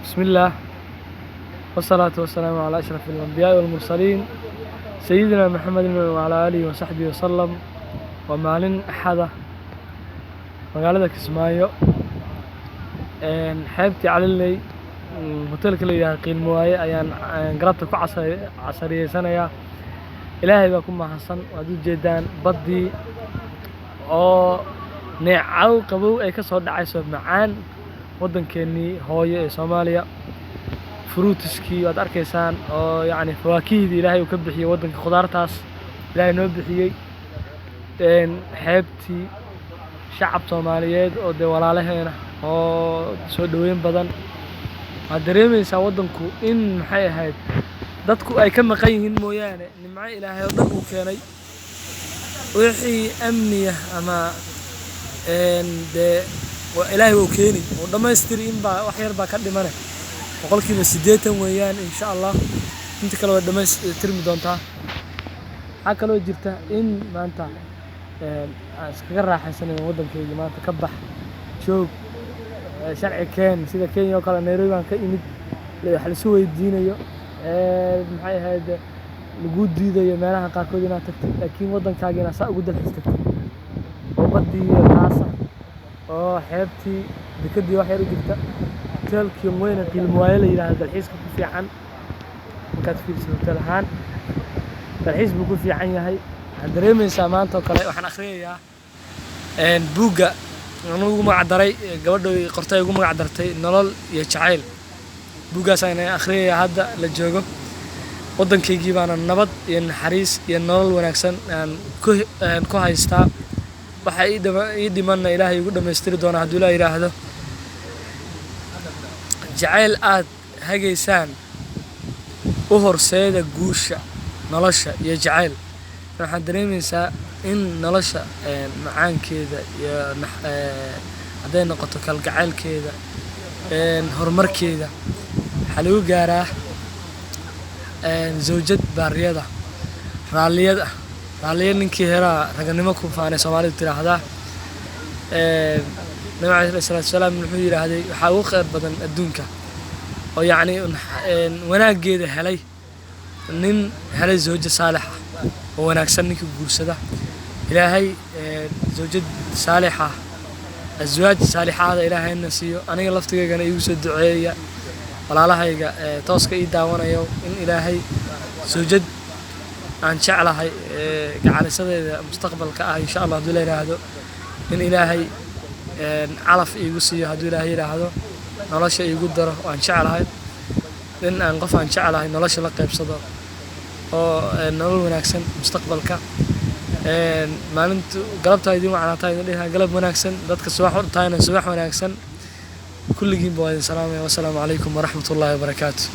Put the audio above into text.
بسم الله والصلاة والسلام على أشرف الأنبياء والمرسلين سيدنا محمد وعلى آله وصحبه وسلم. ومالين أحد مقالة كسمايو حبتي على اللي هوتيلك اللي قيل مواي أيان قربت كو عصرية سنة يا إلهي بكم محسن وادو جدان بدي أو نعاو قبو أي كسر دعيسو معان ودن كني هوي سوماليا فروتسكي واد أركيسان أو يعني فواكه إلهي وكبحي ودن خضارتاس إلهي نوبحيي حبتي شعب سوماليات oo de walaalaheena oo soo dhaweyn badan ma dareemaysaa wadanku in maxay ahayd dadku ay ka maqan yihiin mooyaane nimco Ilaahay oo dhan uu keenay wixii amniya ama de Ilaahay uu keenay oo dhamaystiri in ba wax yar ba ka dhimanay boqolkiiba 80 weeyaan insha Allah inta kale way dhamaystirmi doontaa waxa kale oo jirta in maanta iskaga raaxaysanayno wadankayga maanta ka bax joog sharci keen sida Kenya oo kale Nairobi aan ka imid wax la soo weydiinayo maxay ahayd lagu diidayo meelaha qaarkood inaad tagto laakiin wadankaaga inaad saa ugu dalxiis tagto oo badii taasa oo xeebtii dekadii wax yar u jirta hotelkii weyn qiil mooye la yiraahdo dalxiiska ku fiican markaad fiirso hotel ahaan dalxiis buu ku fiican yahay dareemaysaa maanta oo kale waxaan akhriyayaa buugga aan ugu magac daray gabadhii qortay ugu magac dartay nolol iyo jacayl buuggaas ayaan akhriyayaa hadda la joogo wadankayga baana nabad iyo naxariis iyo nolol wanaagsan aan ku haystaa waxa ii dhimanna Ilaahay ugu dhameystiri doona haddii la yiraahdo jacayl aad hageysaan u horseeda guusha nolosha iyo jacayl waxaan dareemaysaa in nolosha macaankeeda iyo haday noqoto kalgacaylkeeda horumarkeeda waxa lagu gaaraa zawjad baariyada raaliyada ninkii heraa raganimo ku faanay Soomaalidu tiraahdaa Nabi Alayhi Salaam wuxuu yiraahday waxa ugu khayr badan adduunka oo yaani wanaageeda helay nin helay zawjad saalix ah وناكسن نيك جورسدا إلهي زوجة صالحة الزواج صالحة هذا إلهي النسيو أنا قلت لك أنا يوسف دعية ولا الله هيجا توسك إيدا وانا يوم إن إلهي زوجة عن شعلها على سد مستقبل كأه إن شاء الله هذول هذا إن إلهي علف يوسف هذول هذا نلاش يقدره وعن شعلها إن أنقف عن شعلها نلاش لقى بصدر oo nolol wanaagsan mustaqbalka maalintu galabtaydii macnaatay inay galab wanaagsan dadka subax hortaayna subax wanaagsan kulligiin baa idin salaamay wa salaamu calaykum wa rahmatullaahi wa barakaatuh.